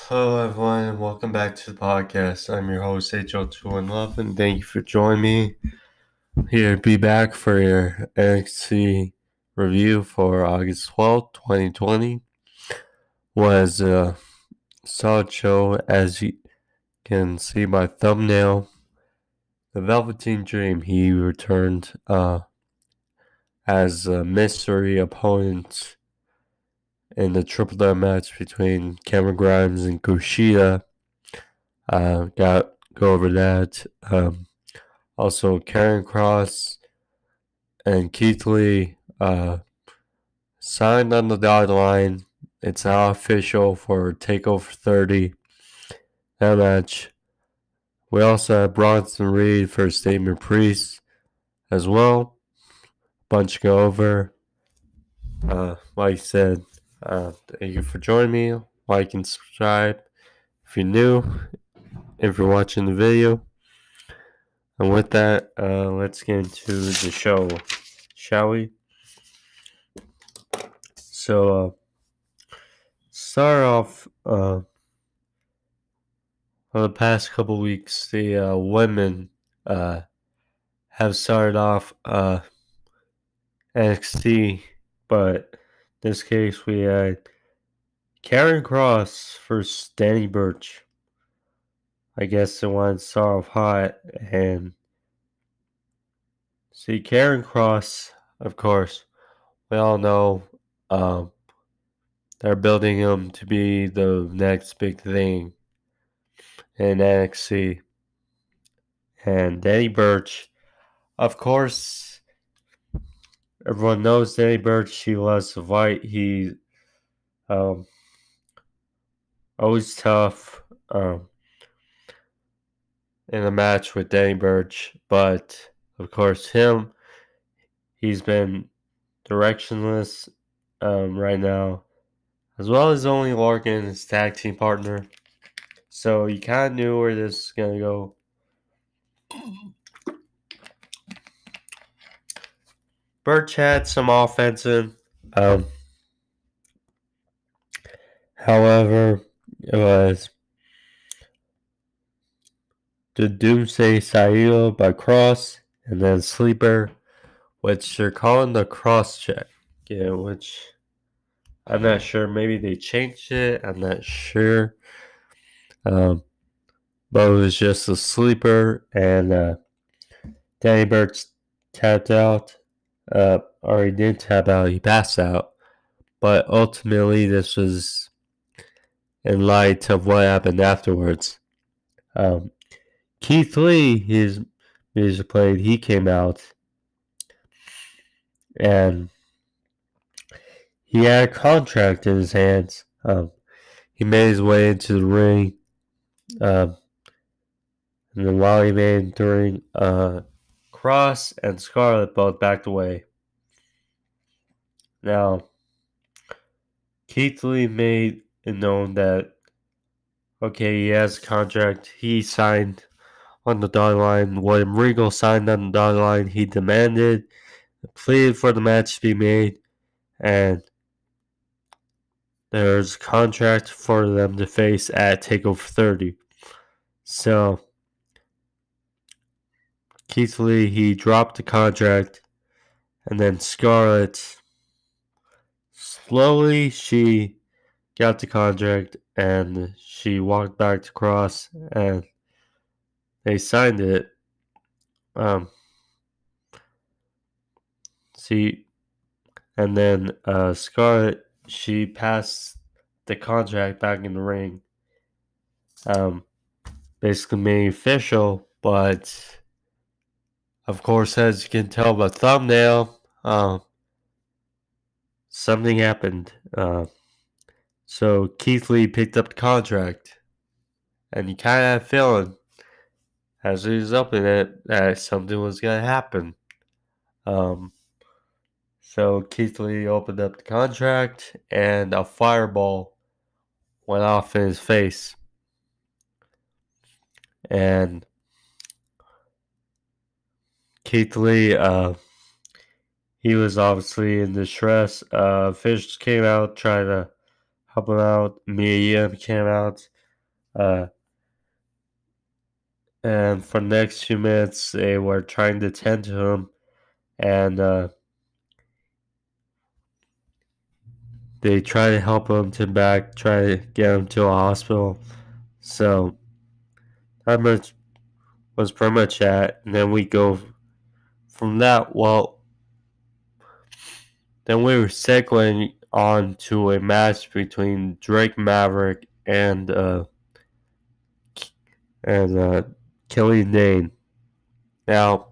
Hello, everyone, and welcome back to the podcast. I'm your host, HO2 and thank you for joining me here to be back for your NXT review for August 12th, 2020. Was a solid show, as you can see by thumbnail. The Velveteen Dream, he returned as a mystery opponent in the triple threat match between GRIMES and Kushida. Go over that. Also, Kross and Keith Lee signed on the dotted line. It's now official for Takeover 30. That match. We also have Bronson Reed for Damian Priest as well. Bunch go over. Like I said, thank you for joining me. Like and subscribe if you're new, if you're watching the video. And with that, let's get into the show, shall we? So, start off for the past couple weeks, the women have started off NXT, but in this case we had Kross versus Danny Burch. I guess they wanted to start off hot, and see Kross, of course, we all know they're building him to be the next big thing in NXT. And Danny Burch, of course, everyone knows Danny Burch. He loves to fight. He always tough in a match with Danny Burch. But, of course, he's been directionless right now, as well as only Larkin, his tag team partner. So you kind of knew where this was going to go. Burch had some offense in. However, it was the Doomsday Saito by Kross, and then Sleeper, which they're calling the Kross check. Yeah, which I'm not sure. Maybe they changed it. I'm not sure. But it was just a Sleeper, and Danny Burch tapped out. Or he didn't tap out. He passed out. But ultimately, this was in light of what happened afterwards. Keith Lee, his music played, he came out, and he had a contract in his hands. He made his way into the ring, and then while he made it into the ring, Kross and Scarlett both backed away. Now, Keith Lee made it known that, okay, he has a contract. He signed on the dotted line. William Regal signed on the dotted line. He demanded, pleaded for the match to be made, and there's a contract for them to face at Takeover 30. So, Keith Lee, he dropped the contract, and then Scarlett, slowly, she got the contract, and she walked back to Kross, and they signed it. And then Scarlett, she passed the contract back in the ring. Basically made official, but of course, as you can tell by the thumbnail, something happened. So Keith Lee picked up the contract, and you kind of had a feeling as he was opening it that something was going to happen. So Keith Lee opened up the contract, and a fireball went off in his face. And Keith Lee, he was obviously in distress. Fish came out, trying to help him out. Mia Yim came out, And for the next few minutes, they were trying to tend to him, and they try to help him to back, try to get him to a hospital. So that much was pretty much that. And then we go from that. Well, then we were segueing on to a match between Drake Maverick and Killian Dane. Now,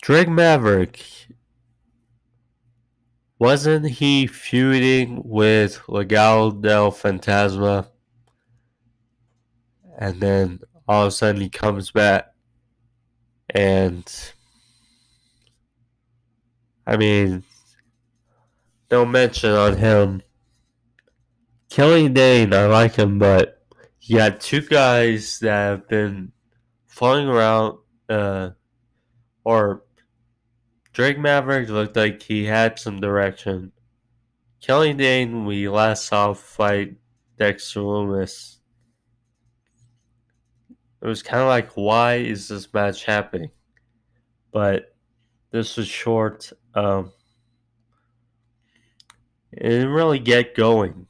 Drake Maverick, wasn't he feuding with Legado del Fantasma? And then all of a sudden he comes back, and I mean, no mention on him. Killian Dane, I like him, but you got two guys that have been floating around, or Drake Maverick looked like he had some direction. Killian Dane, we last saw fight Dexter Lumis. It was kind of like, why is this match happening? But this was short. It didn't really get going.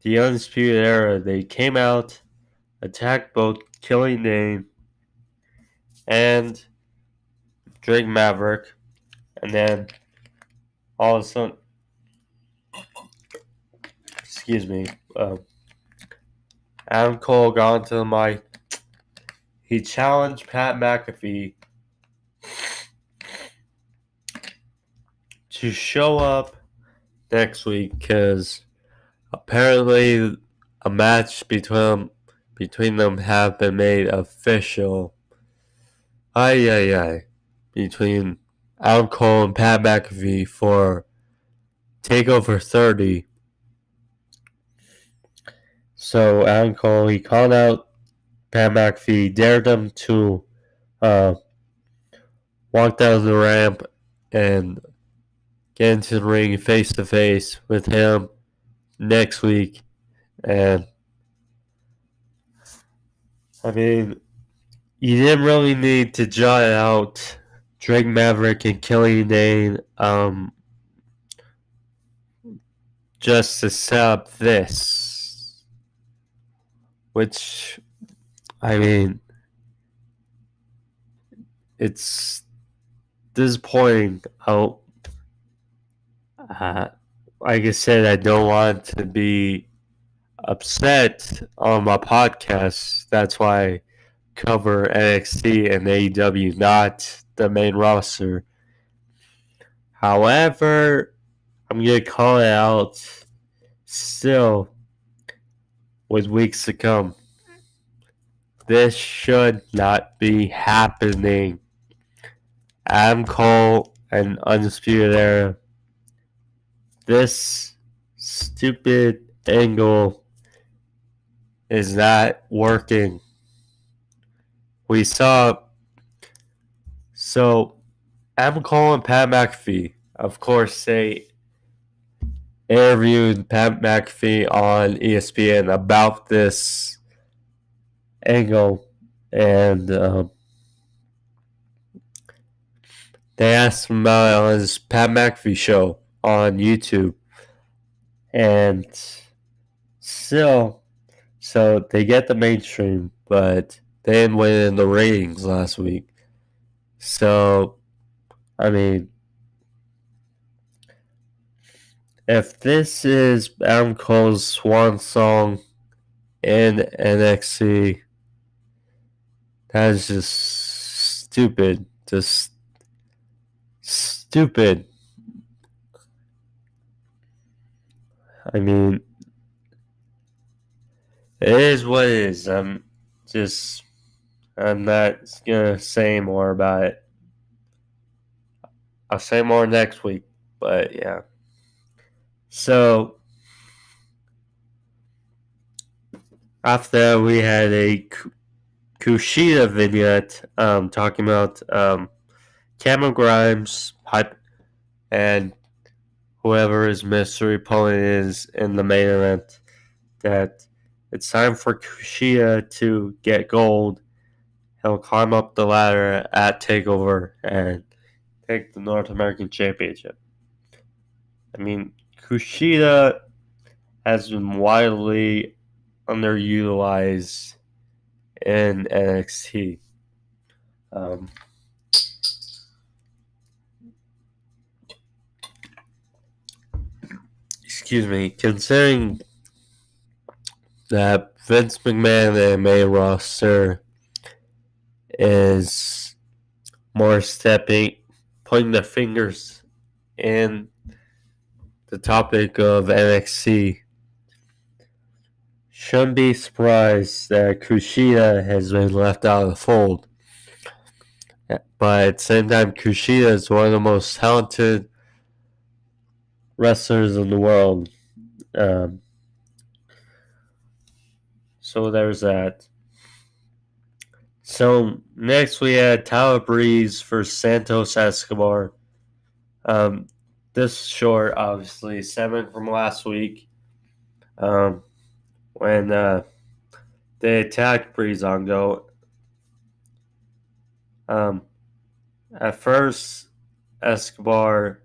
The Undisputed Era, they came out, attacked both Killian Dane and Drake Maverick, and then all of a sudden, excuse me, Adam Cole got onto the mic. He challenged Pat McAfee to show up next week because apparently a match between them have been made official. Between Adam Cole and Pat McAfee for Takeover 30. So Adam Cole, he called out Pat McAfee, dared him to walk down the ramp and get into the ring face to face with him next week. And I mean, you didn't really need to jot out Drake Maverick and Killian Dane just to set up this. Which, I mean, it's disappointing. Like I said, I don't want to be upset on my podcast. That's why I cover NXT and AEW, not the main roster. However, I'm going to call it out still with weeks to come. This should not be happening. Adam Cole and Undisputed Era. This stupid angle is not working. We saw. So, Adam Cole and Pat McAfee, of course, they interviewed Pat McAfee on ESPN about this angle, and they asked him about it on his Pat McAfee show on YouTube. And still, so they get the mainstream, but they didn't win in the ratings last week. So, I mean, if this is Adam Cole's swan song in NXT, that is just stupid. Just stupid. I mean, it is what it is. I'm not gonna say more about it. I'll say more next week, but yeah. So, after that, we had a Kushida vignette talking about Cameron Grimes and whoever his mystery opponent is in the main event, that it's time for Kushida to get gold. He'll climb up the ladder at Takeover and take the North American Championship. I mean, Kushida has been widely underutilized in NXT. Excuse me, considering that Vince McMahon and main roster is more putting their fingers in the topic of NXT, shouldn't be surprised that Kushida has been left out of the fold. But at the same time, Kushida is one of the most talented wrestlers in the world. So there's that. So next we had Breeze Vs Santos Escobar. This short, obviously, 7 from last week. When they attacked Breezango. At first, Escobar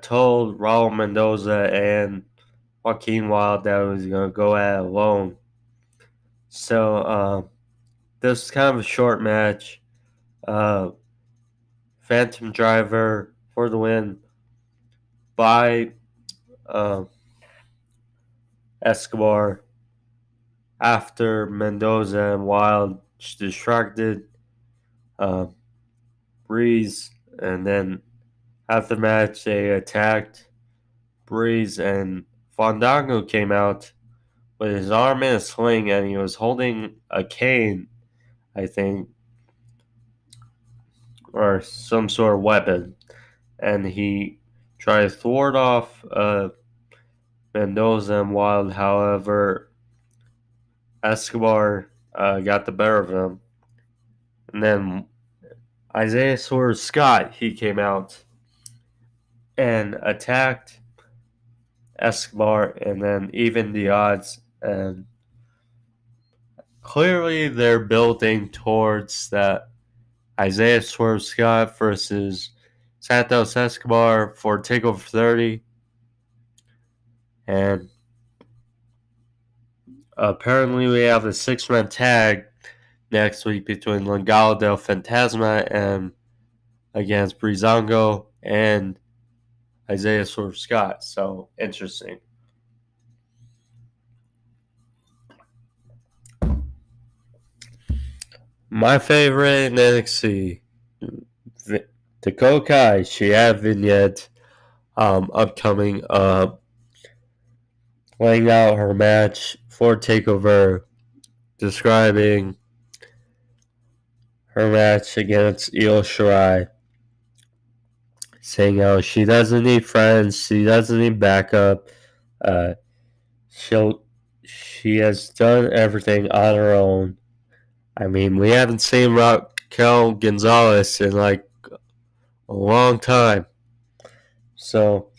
told Raul Mendoza and Joaquin Wilde that he was going to go at it alone. So this was kind of a short match. Phantom Driver for the win by Escobar after Mendoza and Wilde distracted Breeze, and then after the match they attacked Breeze, and Fandango came out with his arm in a sling and he was holding a cane, I think, or some sort of weapon, and he tried to thwart off Mendoza and Wilde. However, Escobar got the better of him, and then Isaiah Scott, he came out and attacked Escobar and then evened the odds, and clearly they're building towards that Isaiah Scott versus Santos Escobar for TakeOver 30. And apparently we have a 6-man tag next week between Legado del Fantasma and against Breezango and Isaiah Scott. So interesting. My favorite in NXT, Dakota Kai. She had a vignette upcoming, laying out her match for TakeOver, describing her match against Io Shirai, saying how she doesn't need friends, she doesn't need backup. She has done everything on her own. I mean, we haven't seen Raquel Gonzalez in like a long time. So,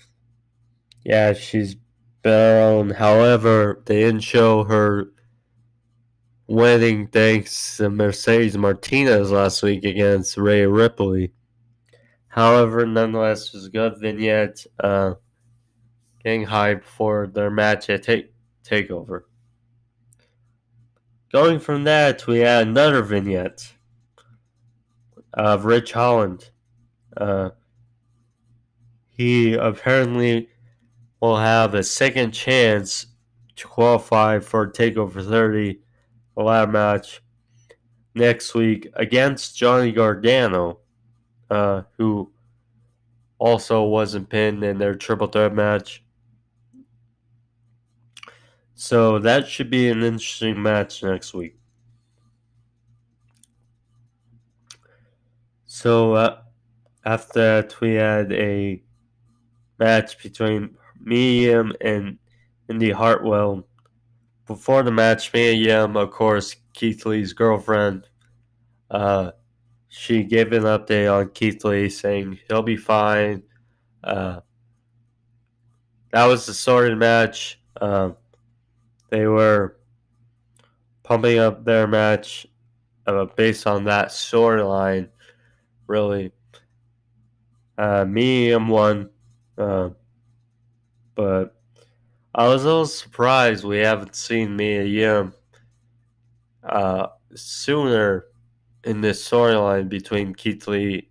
yeah, she's been her own. However, they didn't show her winning thanks to Mercedes Martinez last week against Rhea Ripley. However, nonetheless, it was a good vignette, getting hyped for their match at TakeOver. Going from that, we had another vignette of Rich Holland. He apparently will have a second chance to qualify for TakeOver 30, the ladder match, next week against Johnny Gargano, who also wasn't pinned in their triple threat match. So that should be an interesting match next week. So after that, we had a match between Mia Yim and Indy Hartwell. Before the match, Mia Yim, of course, Keith Lee's girlfriend, she gave an update on Keith Lee saying he'll be fine. that was the sorted match. They were pumping up their match based on that storyline. Really, me and one, but I was a little surprised we haven't seen Mia Yim sooner in this storyline between Keith Lee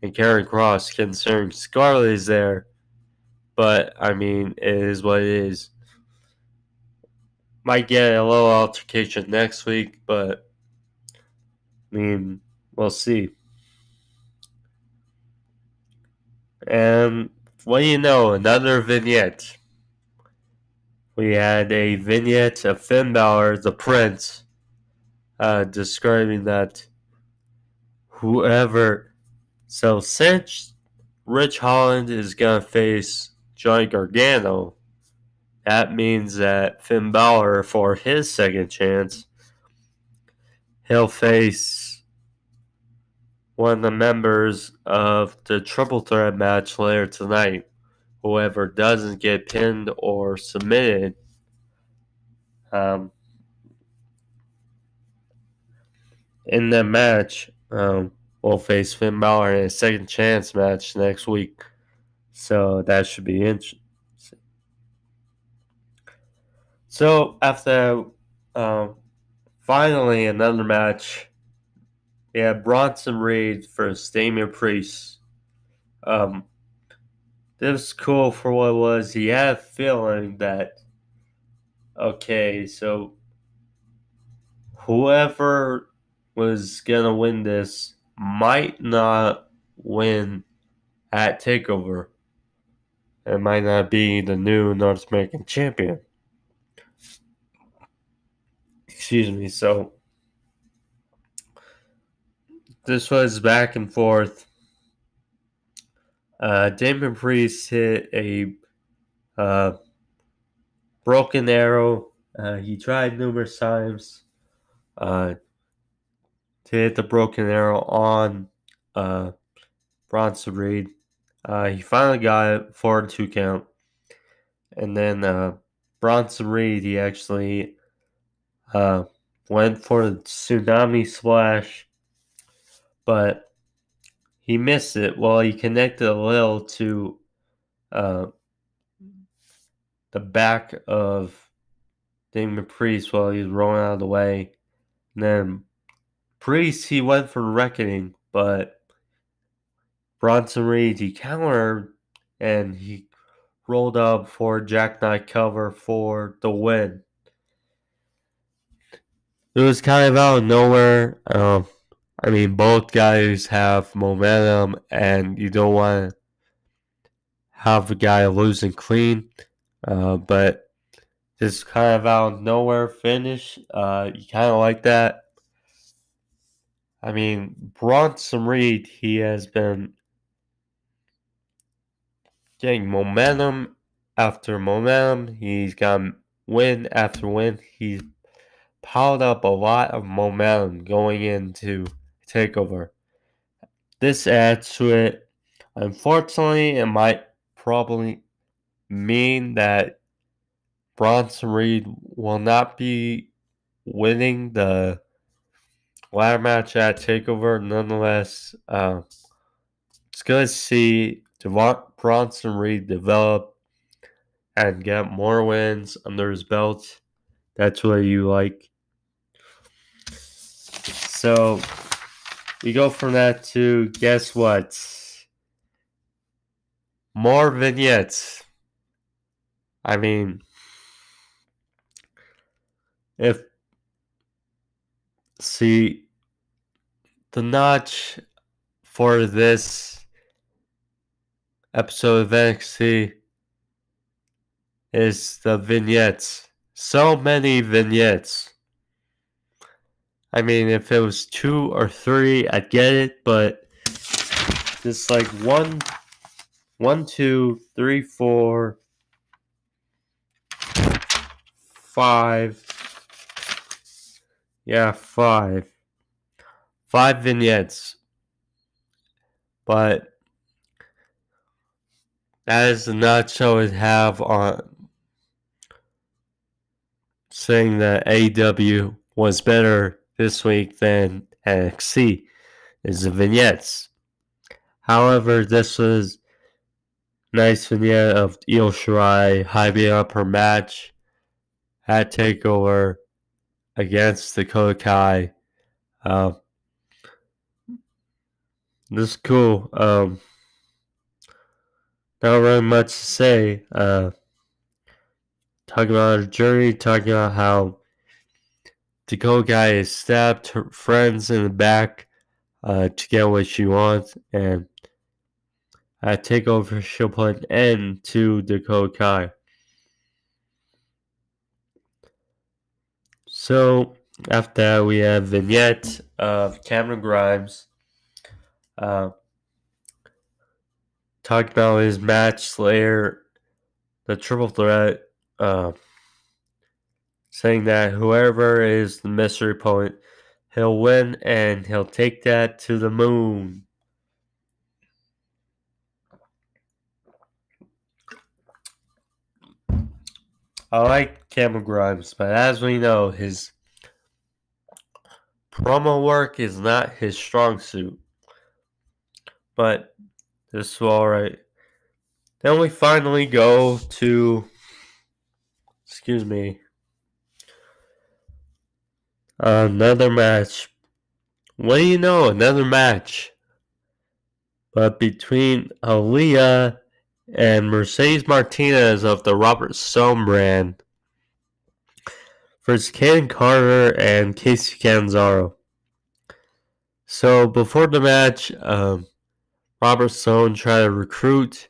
and Karrion Kross, considering Scarlett is there. But I mean, it is what it is. Might get a little altercation next week, but I mean, we'll see. And what do you know? Another vignette. We had a vignette of Finn Balor, the Prince, describing that whoever. So since Rich Holland is going to face Johnny Gargano, that means that Finn Balor, for his second chance, he'll face one of the members of the triple threat match later tonight. Whoever doesn't get pinned or submitted in the match will face Finn Balor in a second chance match next week. So that should be interesting. So after finally another match, we had Bronson Reed versus Damian Priest. This was cool for what it was. He had a feeling that, okay, so whoever was going to win this might not win at Takeover. It might not be the new North American champion. Excuse me. So this was back and forth. Damian Priest hit a broken arrow. He tried numerous times to hit the broken arrow on Bronson Reed. He finally got it for a 2 count. And then Bronson Reed, he actually went for the tsunami splash, but he missed it. Well, he connected a little to the back of Damian Priest while he was rolling out of the way. And then Priest, he went for reckoning, but Bronson Reed, he countered and he rolled up for a jackknife cover for the win. It was kind of out of nowhere. I mean, both guys have momentum, and you don't want to have a guy losing clean. But this kind of out of nowhere finish, you kind of like that. I mean, Bronson Reed, he has been getting momentum after momentum. He's got win after win. He's piled up a lot of momentum going into Takeover. This adds to it. Unfortunately, it might probably mean that Bronson Reed will not be winning the ladder match at Takeover. Nonetheless, it's good to see Bronson Reed develop and get more wins under his belt. That's what you like. So we go from that to, guess what? More vignettes. I mean, see, the notch for this episode of NXT is the vignettes. So many vignettes. I mean, if it was 2 or 3, I'd get it, but it's like 1, 2, 3, 4, 5. Yeah, 5. 5 vignettes. But that is the nutshell we have on saying that AEW was better this week than NXT is the vignettes. However, this was nice vignette of Io Shirai hyping up her match at Takeover against Dakota Kai. This is cool. Not really much to say. Talking about her journey, talking about how Dakota Kai has stabbed her friends in the back to get what she wants, and at Takeover, she'll put an end to Dakota Kai. So, after that, we have vignette of Cameron Grimes talking about his match Slayer, the triple threat, saying that whoever is the mystery opponent, he'll win and he'll take that to the moon. I like Cameron Grimes, but as we know, his promo work is not his strong suit. But this is alright. Then we finally go to, another match. What do you know? Another match. But between Aaliyah and Mercedes Martinez of the Robert Stone brand versus Ken Carter and Casey Catanzaro. So before the match, Robert Stone tried to recruit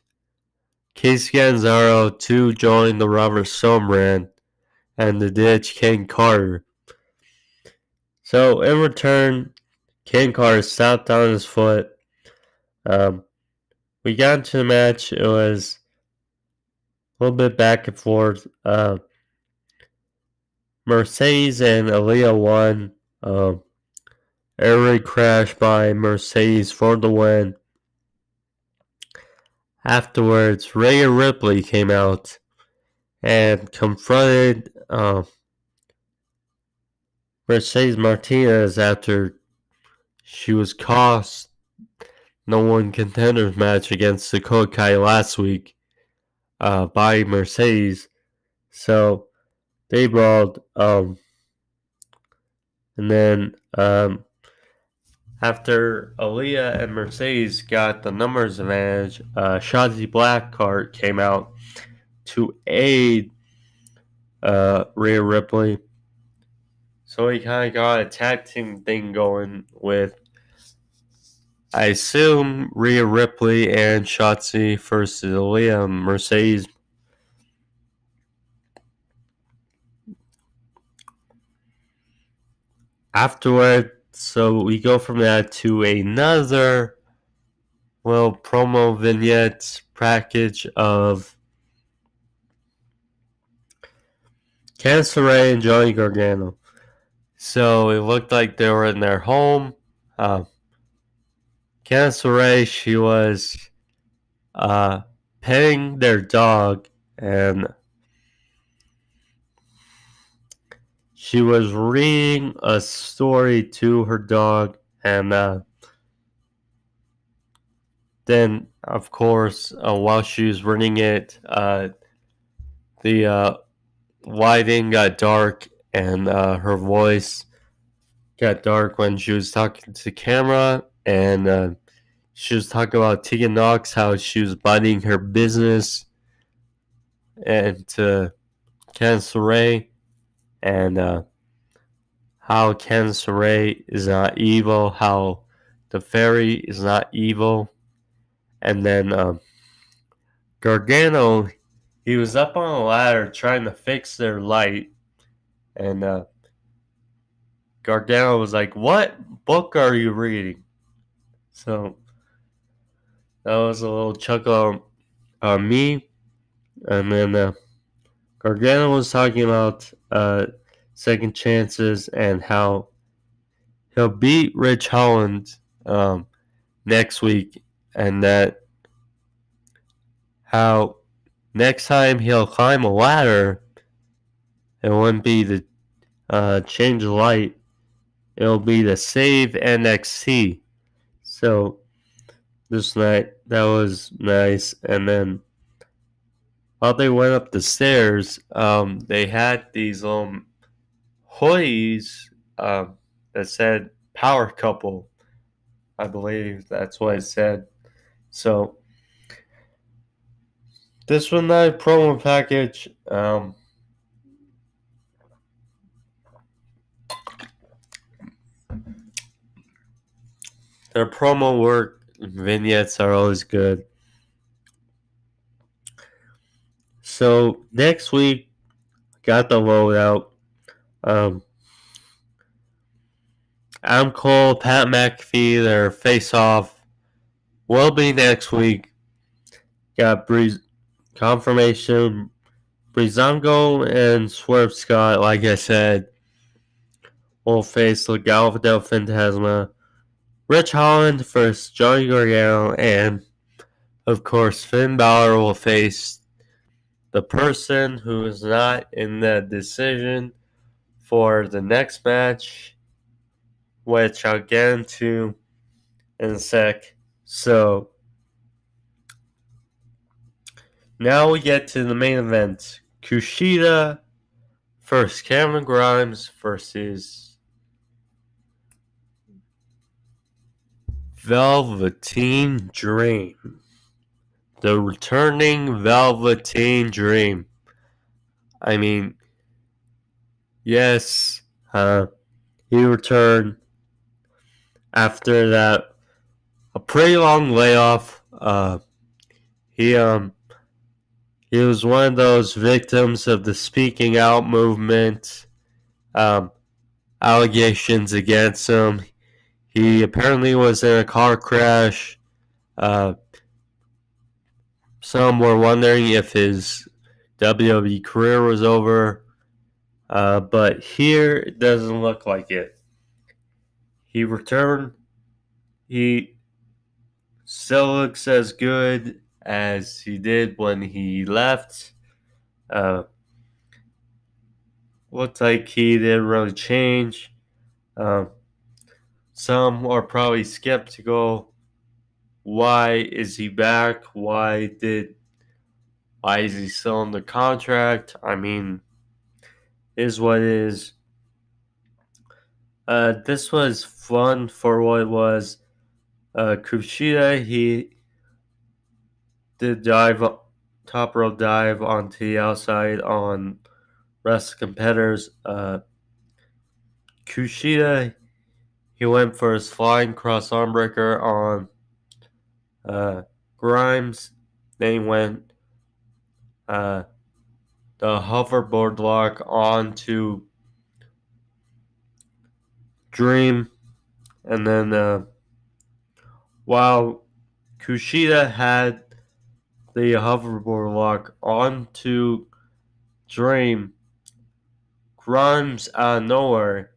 Casey Catanzaro to join the Robert Stone brand and to ditch Ken Carter. So in return, Ken Carter stopped on his foot. We got into the match. It was a little bit back and forth. Mercedes and Aaliyah won. Air raid crash by Mercedes for the win. Afterwards, Rhea Ripley came out and confronted Mercedes Martinez after she was cost No One Contenders match against Dakota Kai last week by Mercedes. So they brawled. And then after Aaliyah and Mercedes got the numbers advantage, Shotzi Blackheart came out to aid Rhea Ripley. So he kind of got a tag team thing going with, I assume, Rhea Ripley and Shotzi versus Aaliyah and Mercedes. Afterward, so we go from that to another little promo vignette package of Candice LeRae and Johnny Gargano. So it looked like they were in their home. Candice LeRae, she was petting their dog, and she was reading a story to her dog, and then, of course, while she was reading it, the lighting got dark, and her voice got dark when she was talking to the camera, and she was talking about Tegan Knox, how she was minding her business, and to Candice LeRae, and how Candice LeRae is not evil, how the fairy is not evil. And then Gargano, he was up on a ladder trying to fix their light, and Gargano was like, "What book are you reading?" So that was a little chuckle on me. And then Gargano was talking about second chances and how he'll beat Rich Holland next week, and that how next time he'll climb a ladder, it wouldn't be the change of light. It'll be to save NXT. So this night, that was nice. And then while they went up the stairs, they had these hoodies that said "Power Couple." I believe that's what it said. So this was not a promo package. Their promo work vignettes are always good. So next week, got the loadout. Adam Cole, Pat McAfee, their face-off will be next week. Got Breeze confirmation. Breezango and Swerve Scott, like I said, will face Legado del Fantasma. Rich Holland versus Johnny Gargano, and of course Finn Balor will face the person who is not in the decision for the next match, which I'll get into in a sec. So now we get to the main event. Kushida versus Cameron Grimes versus Velveteen Dream. The returning Velveteen Dream. I mean, yes, he returned after that a pretty long layoff. He was one of those victims of the speaking out movement. Allegations against him. He apparently was in a car crash. Some were wondering if his WWE career was over. But here it doesn't look like it. He returned. He still looks as good as he did when he left. Looks like he didn't really change. Some are probably skeptical. Why is he back? Why is he still in the contract? I mean, is what it is. This was fun for what it was. Kushida, he did top rope dive onto the outside on rest of competitors. Kushida, he went for his flying cross armbreaker on Grimes. Then he went the hoverboard lock onto Dream. And then while Kushida had the hoverboard lock onto Dream, Grimes out of nowhere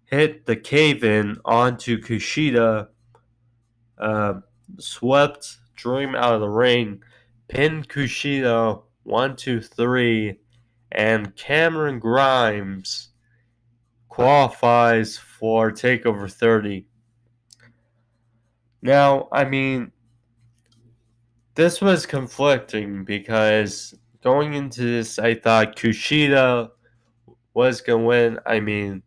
hit the cave-in onto Kushida, swept Dream out of the ring, pinned Kushida 1, 2, 3, and Cameron Grimes qualifies for TakeOver 30. Now, I mean, this was conflicting because going into this, I thought Kushida was going to win. I mean,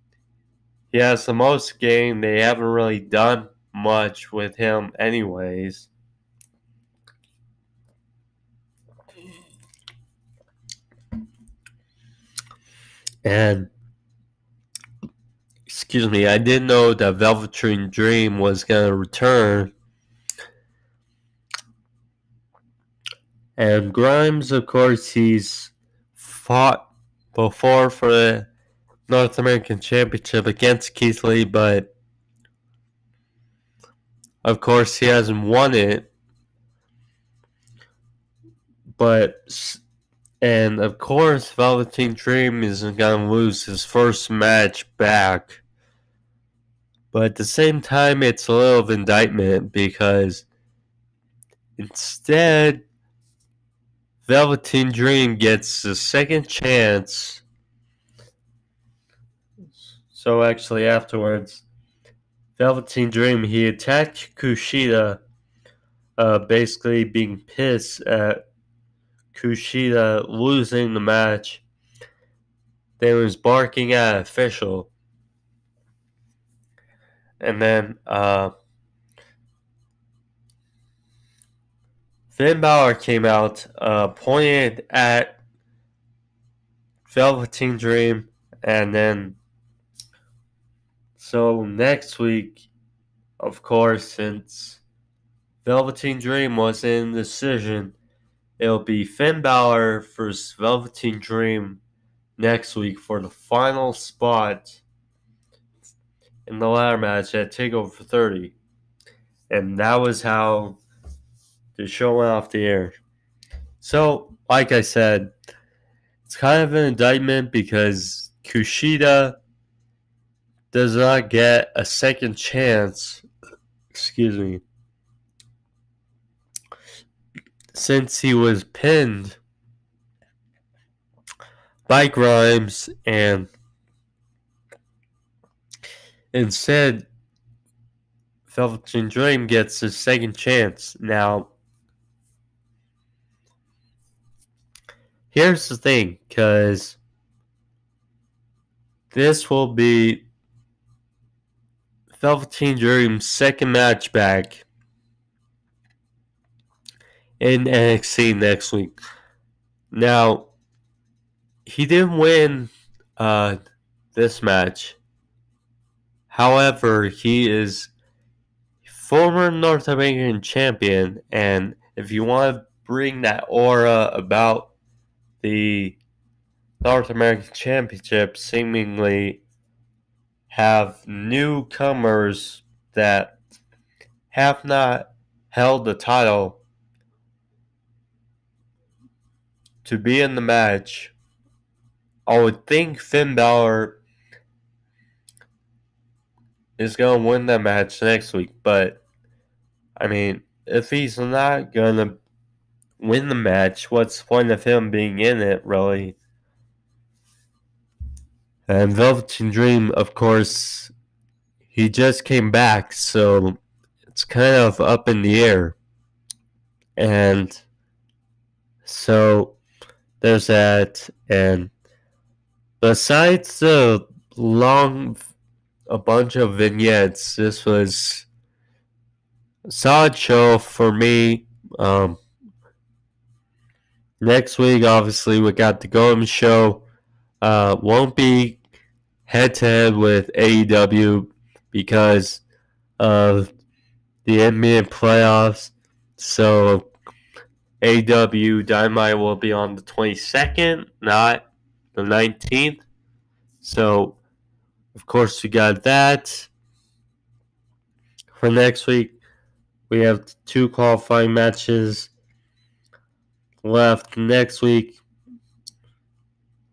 he has the most game. They haven't really done much with him anyways. And, excuse me, I didn't know that Velveteen Dream was going to return. And Grimes, of course, he's fought before for the North American Championship against Keith Lee, but of course he hasn't won it. And of course Velveteen Dream isn't going to lose his first match back. But at the same time, it's a little of indictment because instead Velveteen Dream gets a second chance. So actually afterwards, Velveteen Dream, he attacked Kushida, basically being pissed at Kushida losing the match. They was barking at official. And then Finn Balor came out, pointed at Velveteen Dream, and then so next week, of course, since Velveteen Dream was in decision, it'll be Finn Balor versus Velveteen Dream next week for the final spot in the ladder match at Takeover 30. And that was how the show went off the air. So, like I said, it's kind of an indictment because Kushida does not get a second chance, since he was pinned by GRIMES, and instead Velveteen Dream gets his second chance. Now, here's the thing, because this will be Velveteen Dream's second match back in NXT next week. Now, he didn't win this match. However, he is former North American champion, and if you want to bring that aura about the North American Championship, seemingly have newcomers that have not held the title to be in the match, I would think Finn Balor is going to win that match next week. But, I mean, if he's not going to win the match, what's the point of him being in it, really? And Velveteen Dream, of course, he just came back, so it's kind of up in the air. And so there's that. And besides a bunch of vignettes, this was a solid show for me. Next week, obviously, we got the Golden Show. Won't be head-to-head with AEW because of the NBA playoffs. So AEW Dynamite will be on the 22nd, not the 19th. So, of course, we got that. For next week, we have 2 qualifying matches left next week,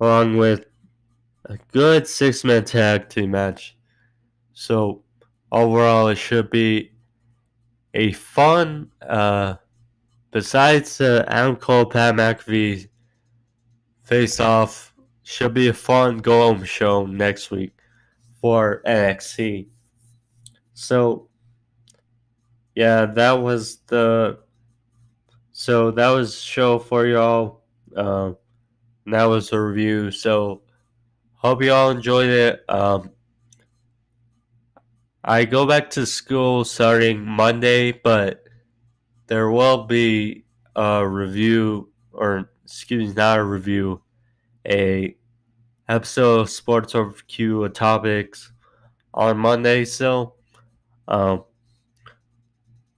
along with a good 6-man tag team match. So, overall, it should be a fun, besides the Adam Cole, Pat McAfee face-off, should be a fun go-home show next week for NXT. So, yeah, that was the show for y'all. That was a review. So, hope y'all enjoyed it. I go back to school starting Monday, but there will be a review, not a review, a episode of Sports Overview Topics on Monday still.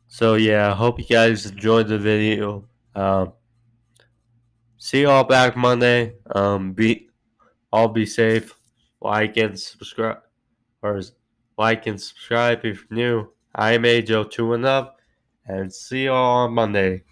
So yeah, I hope you guys enjoyed the video. See y'all back Monday. Be safe. Like and subscribe if you're new. I'm AJO2 and up, and see y'all on Monday.